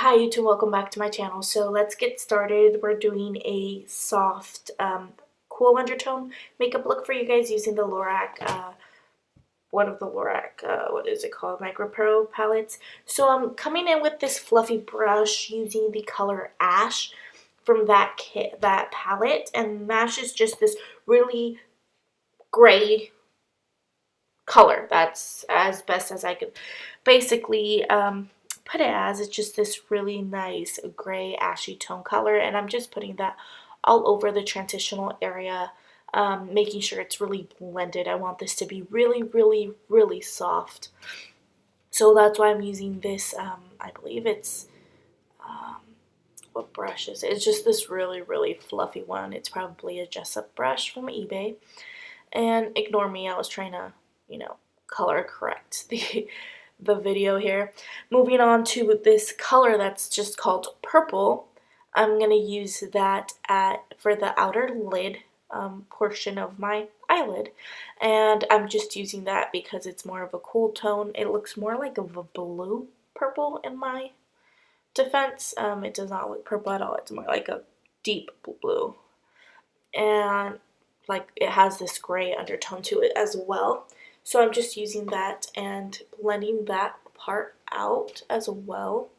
Hi YouTube, welcome back to my channel. So let's get started. We're doing a soft, cool undertone makeup look for you guys using the Lorac, one of the Lorac, what is it called, Micro Pro palettes. So I'm coming in with this fluffy brush using the color Ash from that palette. And Ash is just this really gray color. That's as best as I could basically put it as. It's just this really nice gray ashy tone color, and I'm just putting that all over the transitional area, making sure it's really blended. I want this to be really, really, really soft. So that's why I'm using this, I believe it's, what brush is it? It's just this really, really fluffy one. It's probably a Jessup brush from eBay. And ignore me, I was trying to, color correct the video here. Moving on to this color that's just called purple. I'm going to use that for the outer lid portion of my eyelid. And I'm just using that because it's more of a cool tone. It looks more like of a blue purple in my defense. It does not look purple at all. It's more like a deep blue. And like it has this gray undertone to it as well. So I'm just using that and blending that part out as well.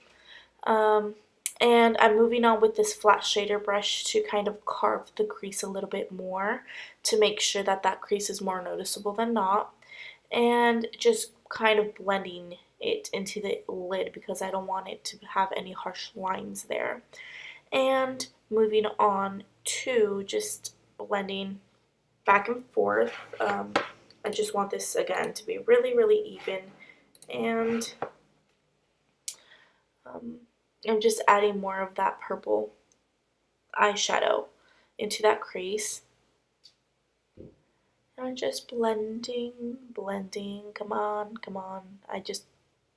And I'm moving on with this flat shader brush to kind of carve the crease a little bit more to make sure that that crease is more noticeable than not. And just kind of blending it into the lid because I don't want it to have any harsh lines there. And moving on to just blending back and forth. I just want this again to be really, really even, and I'm just adding more of that purple eyeshadow into that crease. And I'm just blending, come on,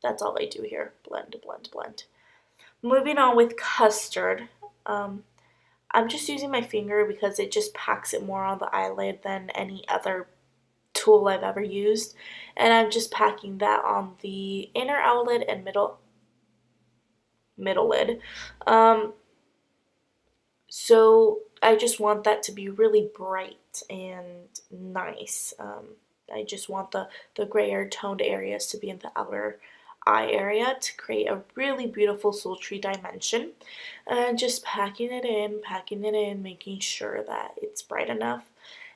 that's all I do here, blend, blend, blend. Moving on with custard. I'm just using my finger because it just packs it more on the eyelid than any other tool I've ever used. And I'm just packing that on the inner eyelid and middle lid. So I just want that to be really bright and nice. I just want the grayer toned areas to be in the outer eye area to create a really beautiful sultry dimension. And just packing it in, making sure that it's bright enough.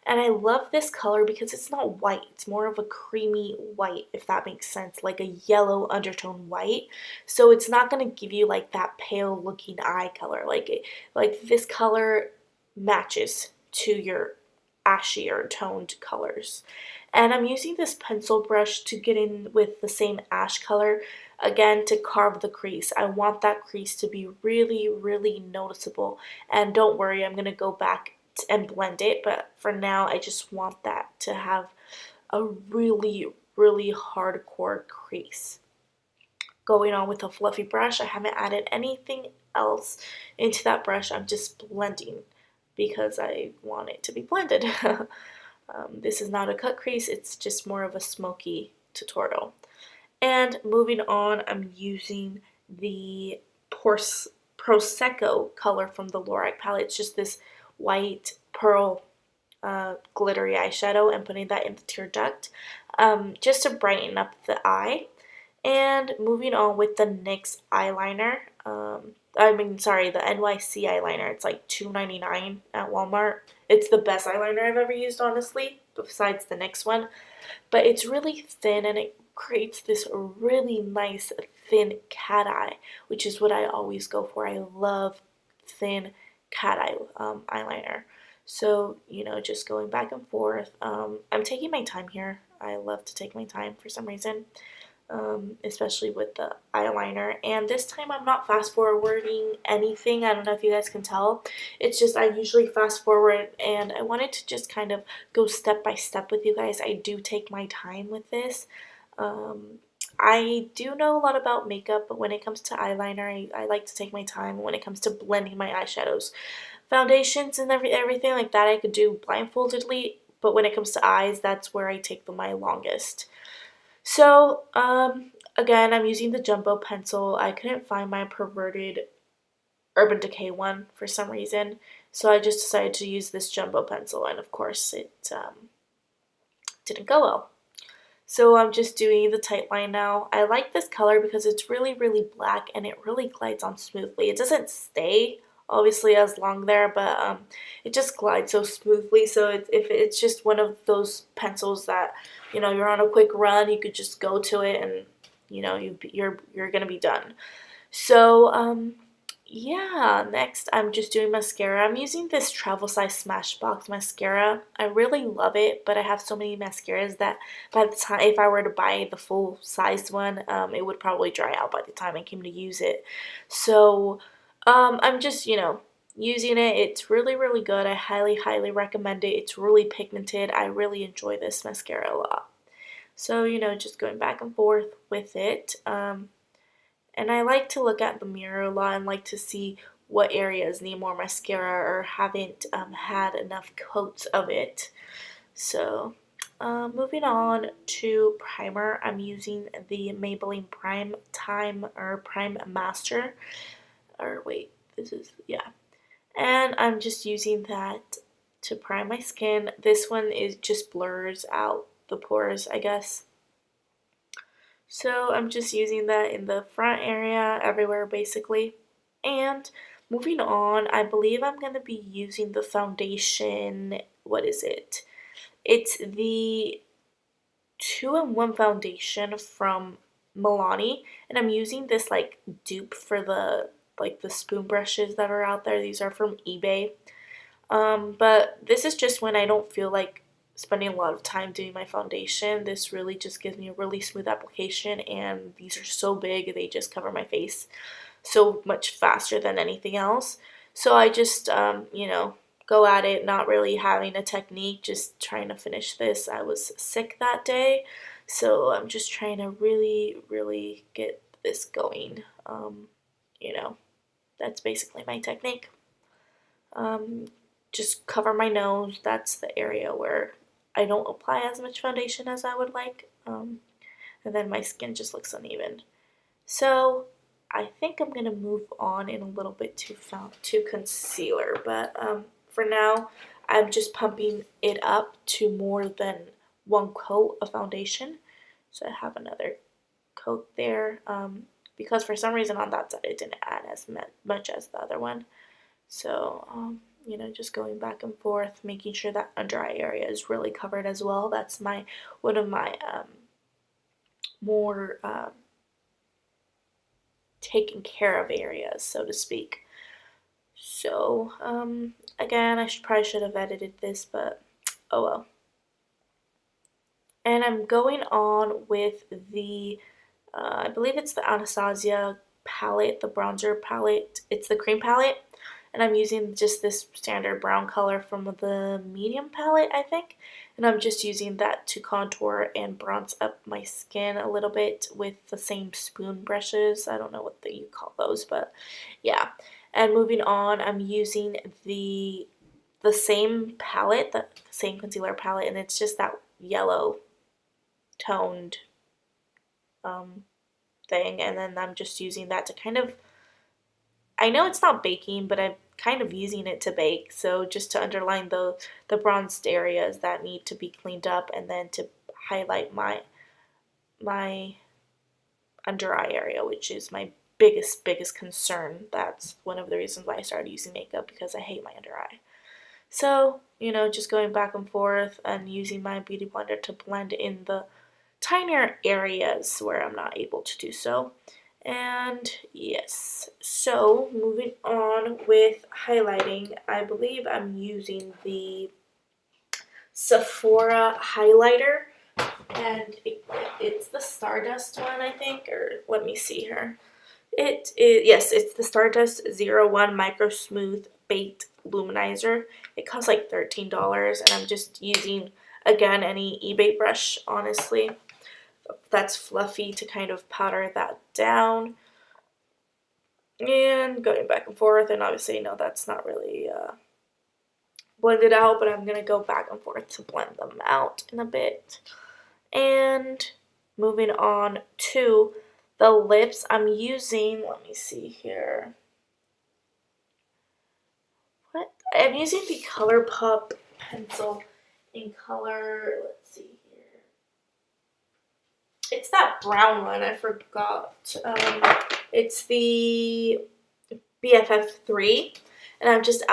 And I love this color because it's not white. It's more of a creamy white, if that makes sense, like a yellow undertone white. So it's not going to give you like that pale looking eye color. Like this color matches to your ashier toned colors. And I'm using this pencil brush to get in with the same ash color, again, to carve the crease. I want that crease to be really, really noticeable. And don't worry, I'm going to go back and blend it, but for now I just want that to have a really, really hardcore crease. Going on with a fluffy brush, I haven't added anything else into that brush. I'm just blending because I want it to be blended. This is not a cut crease, it's just more of a smoky tutorial. And moving on, I'm using the Prosecco color from the Lorac palette. It's just this white pearl glittery eyeshadow, and putting that in the tear duct just to brighten up the eye. And moving on with the NYX eyeliner. The NYC eyeliner. It's like $2.99 at Walmart. It's the best eyeliner I've ever used, honestly, besides the NYX one. But it's really thin and it creates this really nice thin cat eye, which is what I always go for. I love thin cat eye eyeliner. So, just going back and forth. I'm taking my time here. I love to take my time for some reason, especially with the eyeliner. And this time I'm not fast forwarding anything. I don't know if you guys can tell. It's just I usually fast forward, and I wanted to just kind of go step by step with you guys. I do take my time with this. I do know a lot about makeup, but when it comes to eyeliner, I like to take my time. When it comes to blending my eyeshadows, foundations and everything like that, I could do blindfoldedly, but when it comes to eyes, that's where I take my longest. So again, I'm using the Jumbo pencil. I couldn't find my perverted Urban Decay one for some reason, so I just decided to use this Jumbo pencil, and of course it didn't go well. So I'm just doing the tight line now. I like this color because it's really, really black and it really glides on smoothly. It doesn't stay obviously as long there, but it just glides so smoothly. So if it's just one of those pencils that, you know, you're on a quick run, you could just go to it and, you know, you're gonna be done. So yeah, next I'm just doing mascara. I'm using this travel size Smashbox mascara. I really love it, but I have so many mascaras that by the time, if I were to buy the full size one, it would probably dry out by the time I came to use it. So I'm just, you know, using it. It's really, really good. I highly, highly recommend it. It's really pigmented. I really enjoy this mascara a lot. So, you know, just going back and forth with it. And I like to look at the mirror a lot and like to see what areas need more mascara or haven't had enough coats of it. So moving on to primer, I'm using the Maybelline Prime Time or Prime Master. Or wait, this is, yeah. And I'm just using that to prime my skin. This one is just blurs out the pores, I guess. So I'm just using that in the front area, everywhere basically. And moving on, I believe I'm going to be using the foundation. What is it? It's the 2-in-1 foundation from Milani. And I'm using this like dupe for the spoon brushes that are out there. These are from eBay. But this is just when I don't feel like spending a lot of time doing my foundation. This really just gives me a really smooth application, and these are so big, they just cover my face so much faster than anything else. So I just, you know, go at it, not really having a technique, just trying to finish this. I was sick that day, so I'm just trying to really, really get this going. You know, that's basically my technique. Um, just cover my nose. That's the area where I don't apply as much foundation as I would like. And then my skin just looks uneven. So I think I'm going to move on in a little bit to concealer. But for now, I'm just pumping it up to more than one coat of foundation. So I have another coat there. Because for some reason on that side it didn't add as much as the other one. So, you know, just going back and forth, making sure that under eye area is really covered as well. That's one of my more taken care of areas, so to speak. So, again, I probably should have edited this, but oh well. And I'm going on with the, I believe it's the Anastasia palette, the bronzer palette. It's the cream palette. And I'm using just this standard brown color from the medium palette, I think. And I'm just using that to contour and bronze up my skin a little bit with the same spoon brushes. I don't know what you call those, but yeah. And moving on, I'm using the same palette, the same concealer palette, and it's just that yellow toned thing. And then I'm just using that to kind of, I know it's not baking, but I'm kind of using it to bake. So just to underline the bronzed areas that need to be cleaned up, and then to highlight my under eye area, which is my biggest concern. That's one of the reasons why I started using makeup, because I hate my under eye. So, you know, just going back and forth and using my beauty blender to blend in the tinier areas where I'm not able to do so. And yes, so moving on with highlighting, I believe I'm using the Sephora highlighter, and it's the Stardust one, I think, or let me see here. It is, yes, it's the Stardust 01 Micro Smooth Baked Luminizer. It costs like $13, and I'm just using, again, any eBay brush, honestly, that's fluffy, to kind of powder that down. And going back and forth, and obviously, no, that's not really blended out, but I'm going to go back and forth to blend them out in a bit. And moving on to the lips, I'm using, let me see here. What? I'm using the ColourPop pencil in color, let's see here. It's that brown one, I forgot. It's the BFF3, and I'm just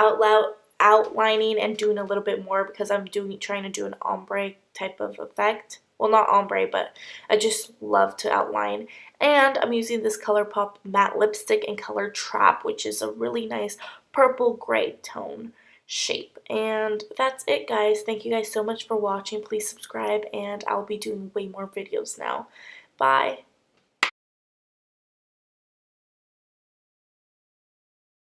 outlining and doing a little bit more because I'm trying to do an ombre type of effect. Well, not ombre, but I just love to outline. And I'm using this ColourPop matte lipstick in color Trap, which is a really nice purple gray tone shape. And that's it, guys. Thank you guys so much for watching. Please subscribe, and I'll be doing way more videos now. Bye.